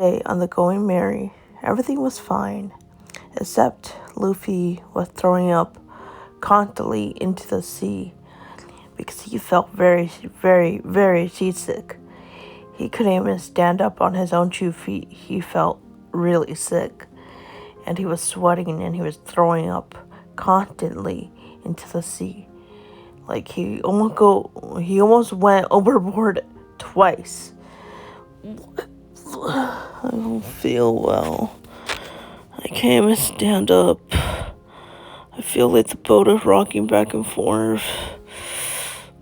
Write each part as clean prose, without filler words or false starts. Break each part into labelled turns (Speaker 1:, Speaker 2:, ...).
Speaker 1: Day on the Going Merry, everything was fine, except Luffy was throwing up constantly into the sea because he felt very, very, very seasick. He couldn't even stand up on his own 2 feet. He felt really sick, and he was sweating and he was throwing up constantly into the sea. Like he almost went overboard twice. I don't feel well. I can't even stand up. I feel like the boat is rocking back and forth.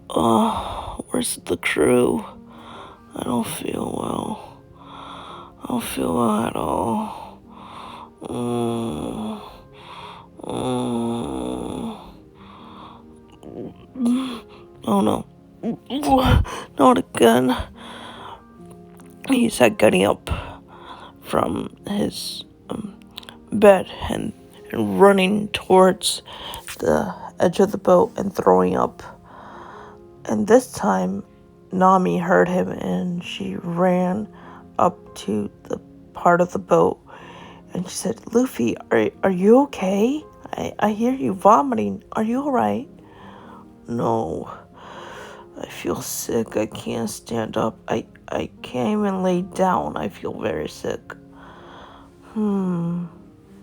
Speaker 1: Oh, where's the crew? I don't feel well. I don't feel well at all. Oh no. Not again. He said, getting up from his bed and running towards the edge of the boat and throwing up. And this time, Nami heard him and she ran up to the part of the boat and she said, Luffy, are you okay? I hear you vomiting. Are you alright? No. I feel sick. I can't stand up. I can't even lay down. I feel very sick. Did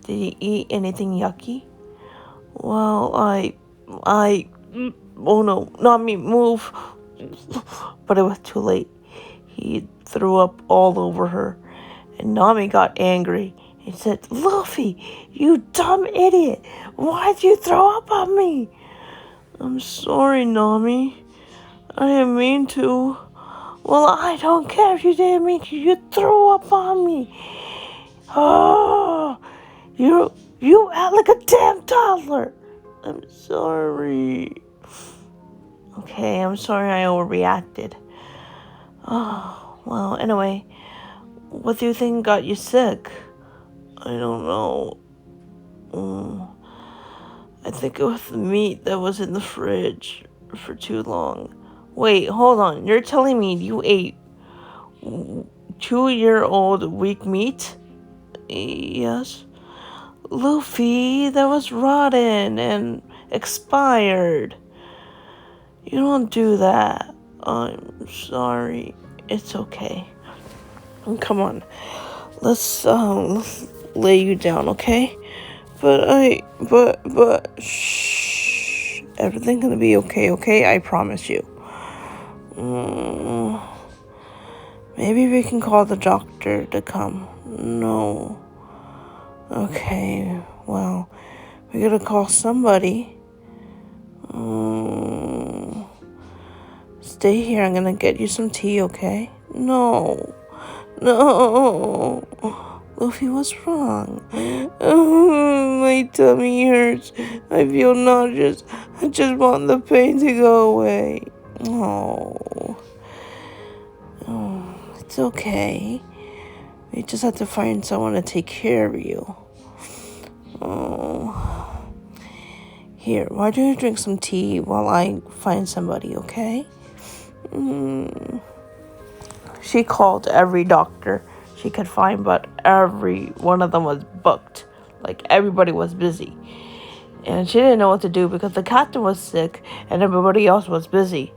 Speaker 1: you eat anything yucky? Well, oh no, not me, move. But it was too late. He threw up all over her, and Nami got angry. He said, Luffy, you dumb idiot. Why'd you throw up on me? I'm sorry, Nami. I didn't mean to. Well, I don't care if you didn't mean to. You threw up on me. Oh, you act like a damn toddler. I'm sorry. Okay, I'm sorry I overreacted. Oh, well, anyway, what do you think got you sick? I don't know. I think it was the meat that was in the fridge for too long. Wait, hold on. You're telling me you ate 2-year-old weak meat? Yes. Luffy, that was rotten and expired. You don't do that. I'm sorry. It's okay. Come on. Let's lay you down, okay? But shh. Everything's gonna be okay? I promise you. Maybe we can call the doctor to come. No. Okay, well, we gotta call somebody. Stay here, I'm gonna get you some tea, okay? No. Luffy, what's wrong? My tummy hurts. I feel nauseous. I just want the pain to go away. Oh, it's okay. We just have to find someone to take care of you. Oh. Here, why don't you drink some tea while I find somebody, okay? She called every doctor she could find, but every one of them was booked. Like, everybody was busy. And she didn't know what to do because the captain was sick and everybody else was busy.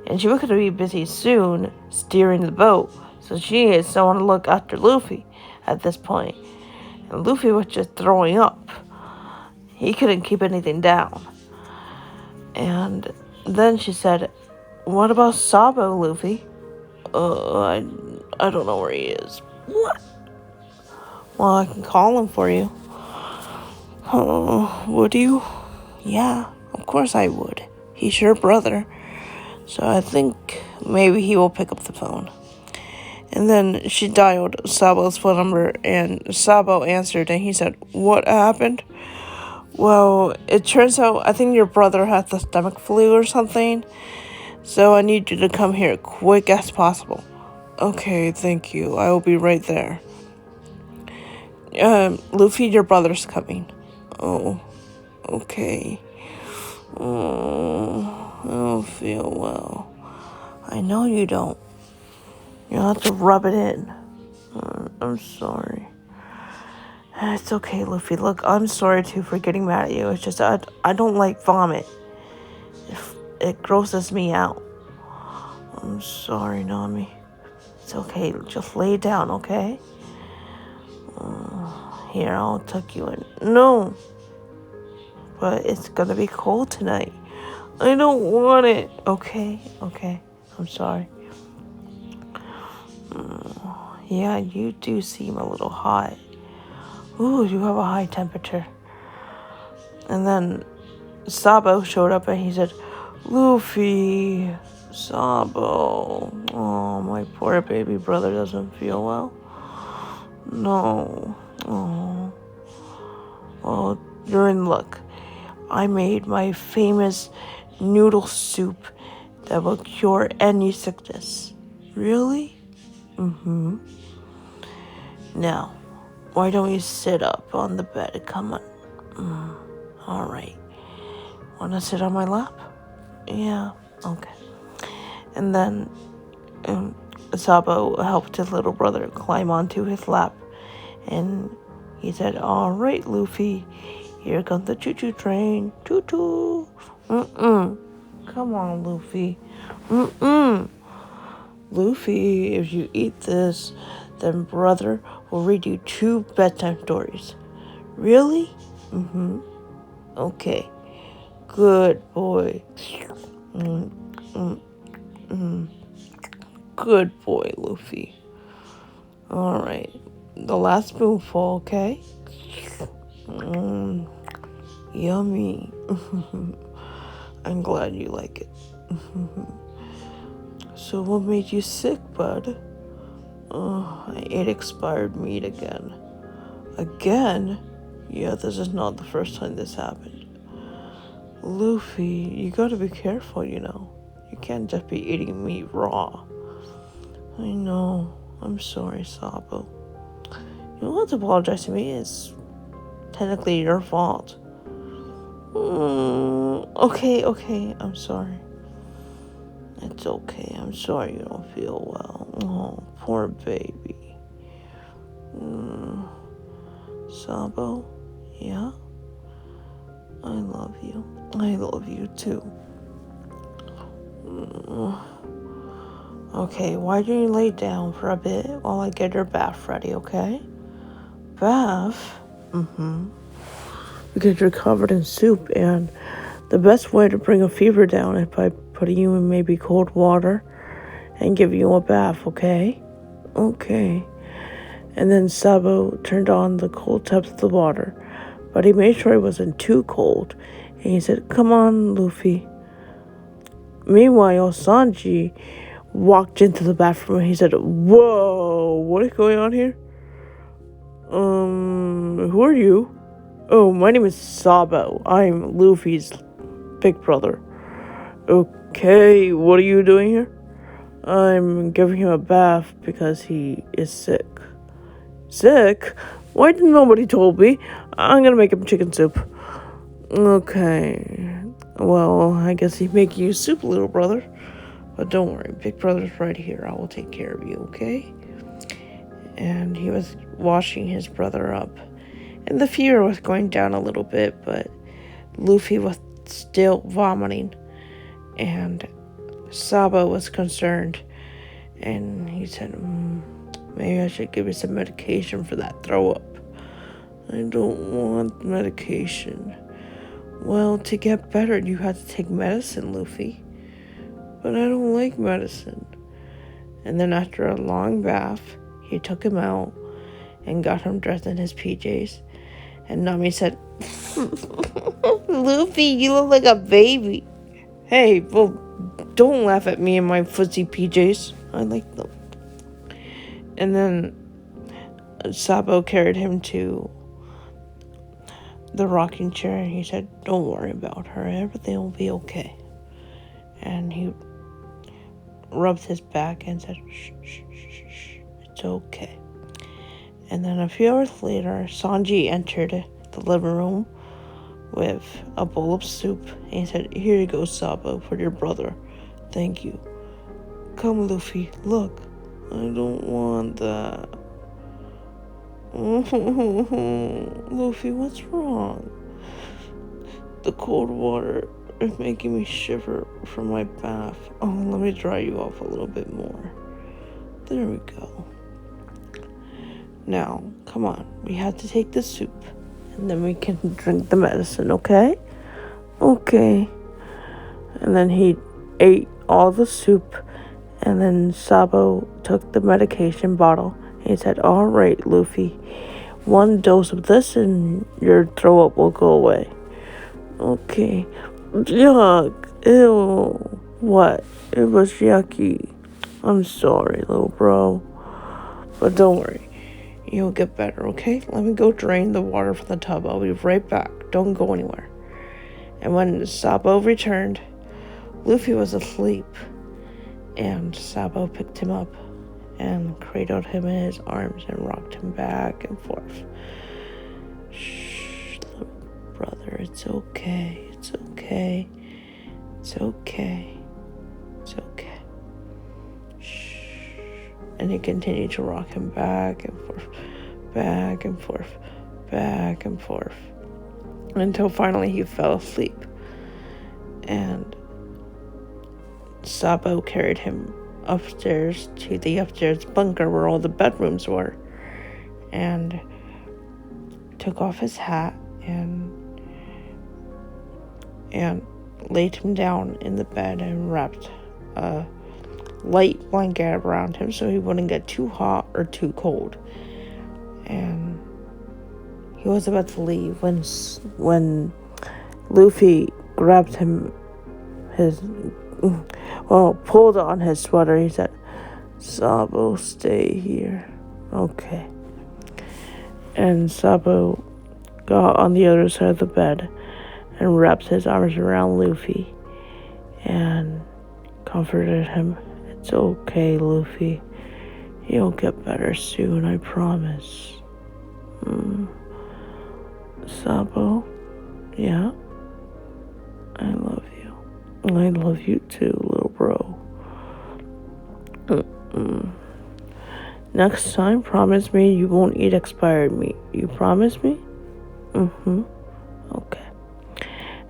Speaker 1: And she was going to be busy soon steering the boat. So she needed someone to look after Luffy at this point. And Luffy was just throwing up. He couldn't keep anything down. And then she said, what about Sabo, Luffy? I don't know where he is. What? Well, I can call him for you. Would you? Yeah, of course I would. He's your brother. So I think maybe he will pick up the phone. And then she dialed Sabo's phone number, and Sabo answered, and he said, what happened? Well, it turns out I think your brother has the stomach flu or something. So I need you to come here quick as possible. Okay, thank you. I will be right there. Luffy, your brother's coming. Oh, okay. I don't feel well. I know you don't. You'll have to rub it in. I'm sorry. It's okay, Luffy. Look, I'm sorry too for getting mad at you. It's just I don't like vomit. It grosses me out. I'm sorry, Nami. It's okay. Just lay down, okay? Here, I'll tuck you in. No! But it's gonna be cold tonight. I don't want it. Okay. I'm sorry. Yeah, you do seem a little hot. Ooh, you have a high temperature. And then Sabo showed up and he said, Luffy, Sabo. Oh, my poor baby brother doesn't feel well. No. Oh. Well, you're in luck. I made my famous noodle soup that will cure any sickness. Really? Mm-hmm. Now, why don't you sit up on the bed? Come on. All right. Want to sit on my lap? Yeah. Okay. And then Sabo helped his little brother climb onto his lap. And he said, all right, Luffy, here comes the choo-choo train. Choo-choo. Come on, Luffy. Luffy, if you eat this, then brother will read you 2 bedtime stories. Really? Okay. Good boy. Good boy, Luffy. Alright. The last spoonful, okay? Yummy. I'm glad you like it. So what made you sick, bud? I ate expired meat again. Again? Yeah, this is not the first time this happened. Luffy, you gotta be careful, you know. You can't just be eating meat raw. I know. I'm sorry, Sabo. You don't have to apologize to me. It's technically your fault. Okay. I'm sorry. It's okay. I'm sorry you don't feel well. Oh, poor baby. Sabo? Yeah? I love you. I love you too. Okay, why don't you lay down for a bit while I get your bath ready, okay? Bath? Because you're covered in soup, and the best way to bring a fever down is by putting you in maybe cold water and giving you a bath, okay? Okay. And then Sabo turned on the cold tubs of the water, but he made sure it wasn't too cold, and he said, come on, Luffy. Meanwhile, Sanji walked into the bathroom and he said, whoa, what is going on here? Who are you? Oh, my name is Sabo. I'm Luffy's big brother. Okay, what are you doing here? I'm giving him a bath because he is sick. Sick? Why didn't nobody told me? I'm gonna make him chicken soup. Okay. Well, I guess he's making you soup, little brother. But don't worry, big brother's right here. I will take care of you, okay? And he was washing his brother up. And the fever was going down a little bit, but Luffy was still vomiting. And Sabo was concerned. And he said, maybe I should give you some medication for that throw up. I don't want medication. Well, to get better, you have to take medicine, Luffy. But I don't like medicine. And then after a long bath, he took him out and got him dressed in his PJs. And Nami said, Luffy, you look like a baby. Hey, well, don't laugh at me in my fuzzy PJs. I like them. And then Sabo carried him to the rocking chair and he said, don't worry about her. Everything will be okay. And he rubbed his back and said, shh, it's okay. And then a few hours later, Sanji entered the living room with a bowl of soup. And he said, here you go, Sabo, for your brother. Thank you. Come, Luffy, look. I don't want that. Luffy, what's wrong? The cold water is making me shiver from my bath. Oh, let me dry you off a little bit more. There we go. Now, come on. We have to take the soup. And then we can drink the medicine, okay? Okay. And then he ate all the soup. And then Sabo took the medication bottle. And he said, all right, Luffy. 1 dose of this and your throw up will go away. Okay. Yuck. Ew. What? It was yucky. I'm sorry, little bro. But don't worry. You'll get better, okay? Let me go drain the water from the tub. I'll be right back. Don't go anywhere. And when Sabo returned, Luffy was asleep. And Sabo picked him up and cradled him in his arms and rocked him back and forth. Shh, little brother, it's okay. It's okay. It's okay. It's okay. Shh. And he continued to rock him back and forth, back and forth, back and forth, until finally he fell asleep. And Sabo carried him upstairs to the upstairs bunker where all the bedrooms were, and took off his hat and laid him down in the bed and wrapped a light blanket around him so he wouldn't get too hot or too cold. And he was about to leave when Luffy grabbed him pulled on his sweater. He said, Sabo, stay here. Okay. And Sabo got on the other side of the bed and wrapped his arms around Luffy and comforted him. It's okay, Luffy. You'll get better soon, I promise. Sabo? Yeah? I love you. I love you too, little bro. Next time, promise me you won't eat expired meat. You promise me? Okay.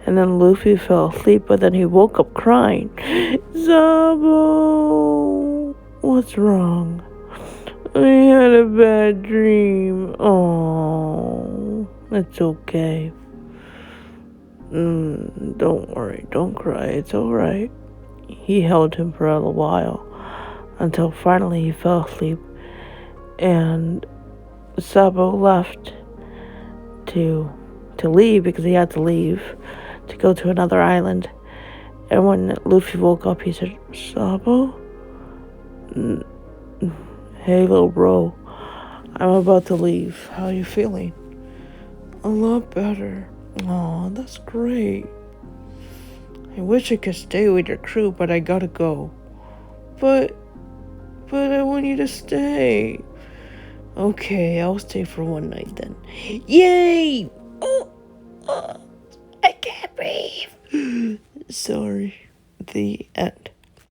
Speaker 1: And then Luffy fell asleep, but then he woke up crying. Sabo! What's wrong? I had a bad dream. Oh, it's okay. Don't worry, don't cry, it's alright. He held him for a while, until finally he fell asleep, and Sabo left to leave, because he had to leave, to go to another island. And when Luffy woke up, he said, Sabo? Hey, little bro, I'm about to leave. How are you feeling? A lot better. Aw, that's great. I wish I could stay with your crew, but I gotta go. But I want you to stay. Okay, I'll stay for one night then. Yay! Oh, I can't breathe. Sorry. The end.